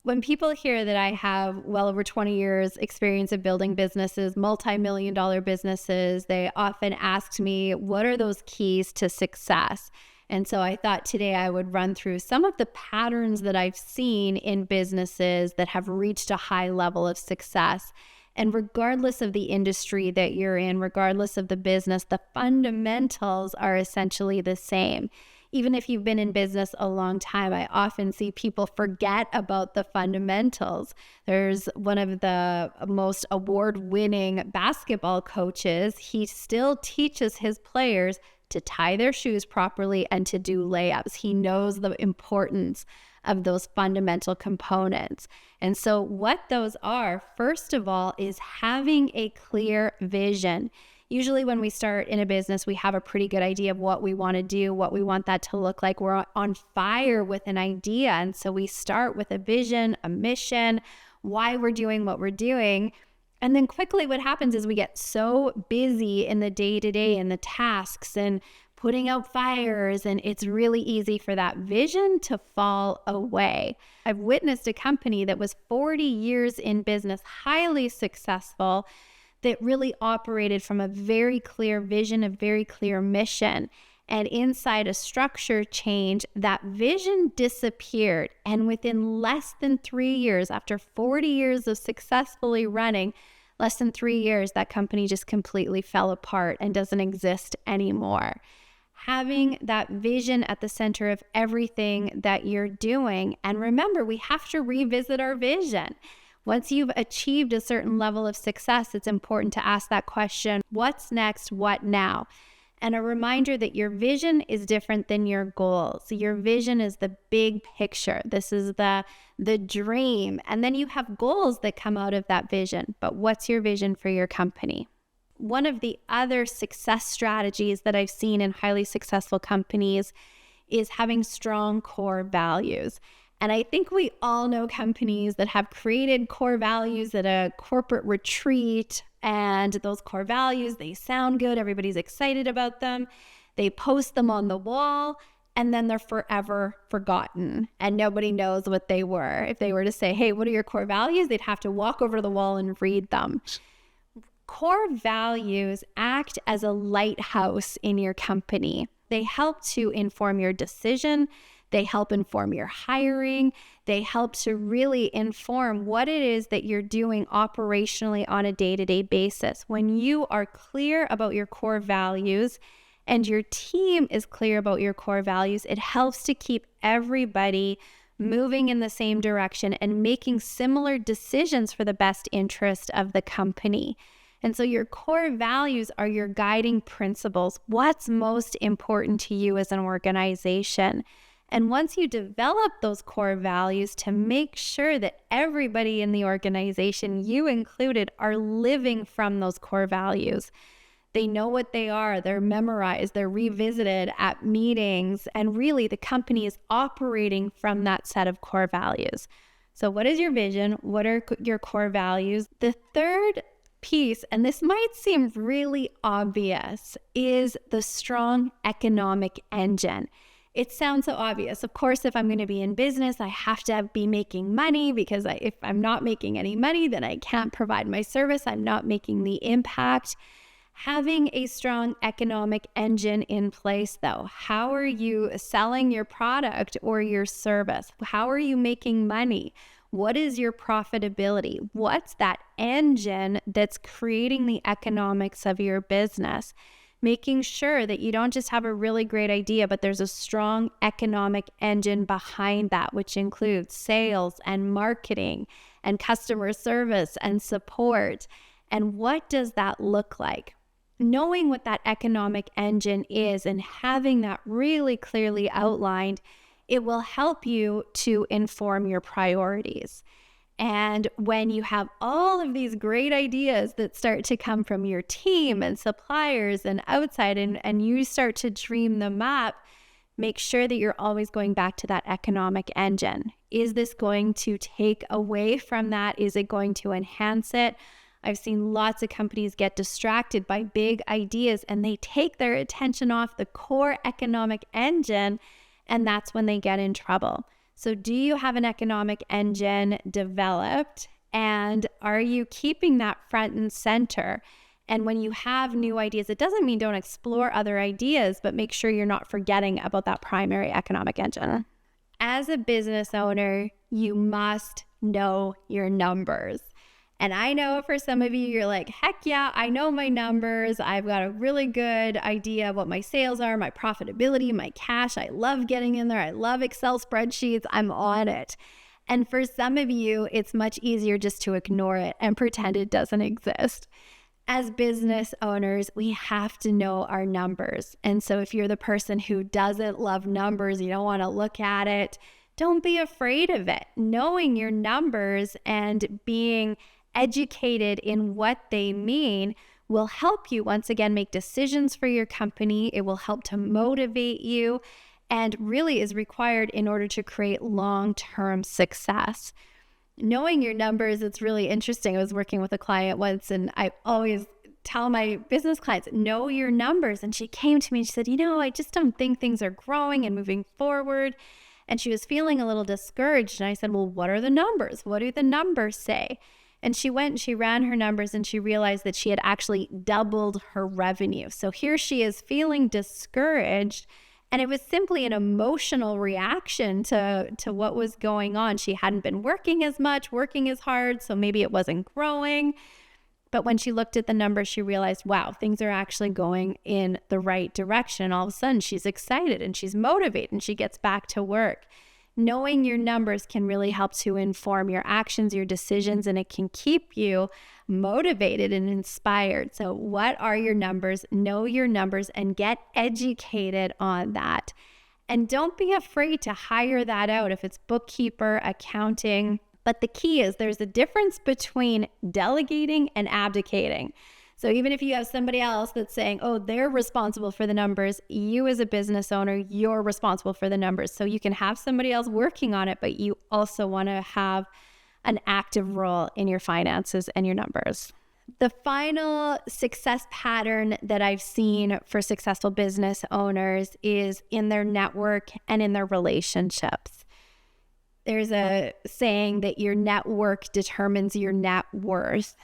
When people hear that I have well over 20 years experience of building businesses, multi-million dollar businesses, they often ask me, what are those keys to success? And so I thought today I would run through some of the patterns that I've seen in businesses that have reached a high level of success. And regardless of the industry that you're in, regardless of the business, the fundamentals are essentially the same. Even if you've been in business a long time, I often see people forget about the fundamentals. There's one of the most award-winning basketball coaches. He still teaches his players to tie their shoes properly and to do layups. He knows the importance of those fundamental components. And so what those are, first of all, is having a clear vision. Usually when we start in a business, we have a pretty good idea of what we want to do, what we want that to look like. We're on fire with an idea. And so we start with a vision, a mission, why we're doing what we're doing. And then quickly what happens is we get so busy in the day-to-day and the tasks and putting out fires, and it's really easy for that vision to fall away. I've witnessed a company that was 40 years in business, highly successful, that really operated from a very clear vision, a very clear mission. And inside a structure change, that vision disappeared. And within less than 3 years, after 40 years of successfully running, less than 3 years, that company just completely fell apart and doesn't exist anymore. Having that vision at the center of everything that you're doing. And remember, we have to revisit our vision. Once you've achieved a certain level of success, it's important to ask that question, what's next, what now? And a reminder that your vision is different than your goals. Your vision is the big picture. This is the dream. And then you have goals that come out of that vision. But what's your vision for your company? One of the other success strategies that I've seen in highly successful companies is having strong core values. And I think we all know companies that have created core values at a corporate retreat, and those core values, they sound good. Everybody's excited about them. They post them on the wall, and then they're forever forgotten, and nobody knows what they were. If they were to say, hey, what are your core values? They'd have to walk over to the wall and read them. Core values act as a lighthouse in your company. They help to inform your decision. They help inform your hiring. They help to really inform what it is that you're doing operationally on a day-to-day basis. When you are clear about your core values and your team is clear about your core values, it helps to keep everybody moving in the same direction and making similar decisions for the best interest of the company. And so your core values are your guiding principles. What's most important to you as an organization? And once you develop those core values, to make sure that everybody in the organization, you included, are living from those core values. They know what they are, they're memorized, they're revisited at meetings, and really the company is operating from that set of core values. So what is your vision? What are your core values? The third piece, and this might seem really obvious, is the strong economic engine. It sounds so obvious. Of course, if I'm going to be in business, I have to be making money, because if I'm not making any money, then I can't provide my service. I'm not making the impact. Having a strong economic engine in place, though, how are you selling your product or your service? How are you making money? What is your profitability? What's that engine that's creating the economics of your business? Making sure that you don't just have a really great idea, but there's a strong economic engine behind that, which includes sales and marketing and customer service and support. And what does that look like? Knowing what that economic engine is and having that really clearly outlined, it will help you to inform your priorities. And when you have all of these great ideas that start to come from your team and suppliers and outside, and you start to dream them up, make sure that you're always going back to that economic engine. Is this going to take away from that? Is it going to enhance it? I've seen lots of companies get distracted by big ideas, and they take their attention off the core economic engine, and that's when they get in trouble. So do you have an economic engine developed? And are you keeping that front and center? And when you have new ideas, it doesn't mean don't explore other ideas, but make sure you're not forgetting about that primary economic engine. As a business owner, you must know your numbers. And I know for some of you, you're like, heck yeah, I know my numbers. I've got a really good idea of what my sales are, my profitability, my cash. I love getting in there. I love Excel spreadsheets. I'm on it. And for some of you, it's much easier just to ignore it and pretend it doesn't exist. As business owners, we have to know our numbers. And so if you're the person who doesn't love numbers, you don't want to look at it, don't be afraid of it. Knowing your numbers and being educated in what they mean will help you once again make decisions for your company. It will help to motivate you and really is required in order to create long-term success. Knowing your numbers, it's really interesting. I was working with a client once, and I always tell my business clients, know your numbers. And she came to me and she said, I just don't think things are growing and moving forward. And she was feeling a little discouraged. And I said, well, what are the numbers? What do the numbers say? And she went and she ran her numbers and she realized that she had actually doubled her revenue. So here she is feeling discouraged. And it was simply an emotional reaction to what was going on. She hadn't been working as much, working as hard, so maybe it wasn't growing. But when she looked at the numbers, she realized, wow, things are actually going in the right direction. And all of a sudden, she's excited and she's motivated and she gets back to work. Knowing your numbers can really help to inform your actions, your decisions, and it can keep you motivated and inspired. So what are your numbers? Know your numbers and get educated on that. And don't be afraid to hire that out if it's bookkeeper, accounting. But the key is there's a difference between delegating and abdicating. So even if you have somebody else that's saying, oh, they're responsible for the numbers, you as a business owner, you're responsible for the numbers. So you can have somebody else working on it, but you also want to have an active role in your finances and your numbers. The final success pattern that I've seen for successful business owners is in their network and in their relationships. There's a saying that your network determines your net worth.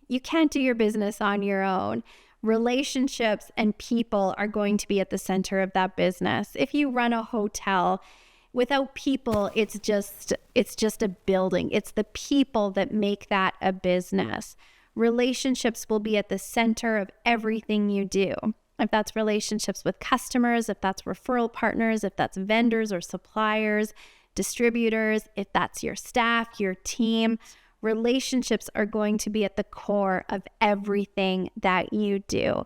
You can't do your business on your own. Relationships and people are going to be at the center of that business. If you run a hotel, without people, it's just a building. It's the people that make that a business. Relationships will be at the center of everything you do. If that's relationships with customers, if that's referral partners, if that's vendors or suppliers, distributors, if that's your staff, your team, relationships are going to be at the core of everything that you do.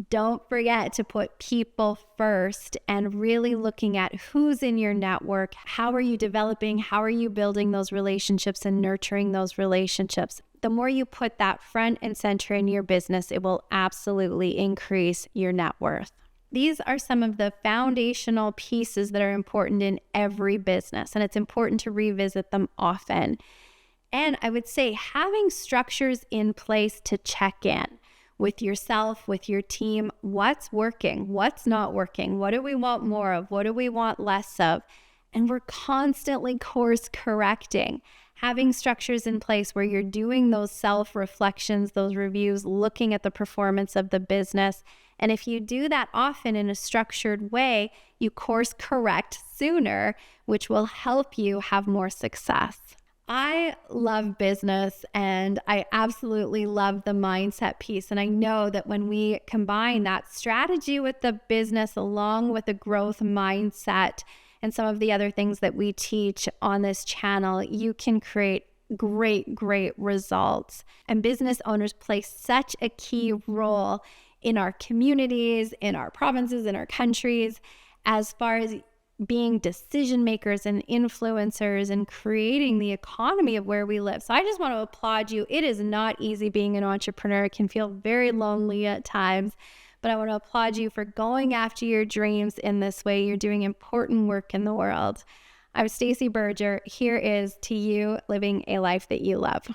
Don't forget to put people first and really looking at who's in your network. How are you developing? How are you building those relationships and nurturing those relationships? The more you put that front and center in your business, it will absolutely increase your net worth. These are some of the foundational pieces that are important in every business, and it's important to revisit them often. And I would say having structures in place to check in with yourself, with your team, what's working, what's not working, what do we want more of, what do we want less of, and we're constantly course correcting. Having structures in place where you're doing those self-reflections, those reviews, looking at the performance of the business. And if you do that often in a structured way, you course correct sooner, which will help you have more success. I love business and I absolutely love the mindset piece. And I know that when we combine that strategy with the business along with a growth mindset and some of the other things that we teach on this channel, you can create great results. And business owners play such a key role in our communities, in our provinces, in our countries, as far as being decision makers and influencers and creating the economy of where we live. So I just want to applaud you. It is not easy being an entrepreneur. It can feel very lonely at times, but I want to applaud you for going after your dreams in this way. You're doing important work in the world. I'm Stacey Berger. Here is to you living a life that you love.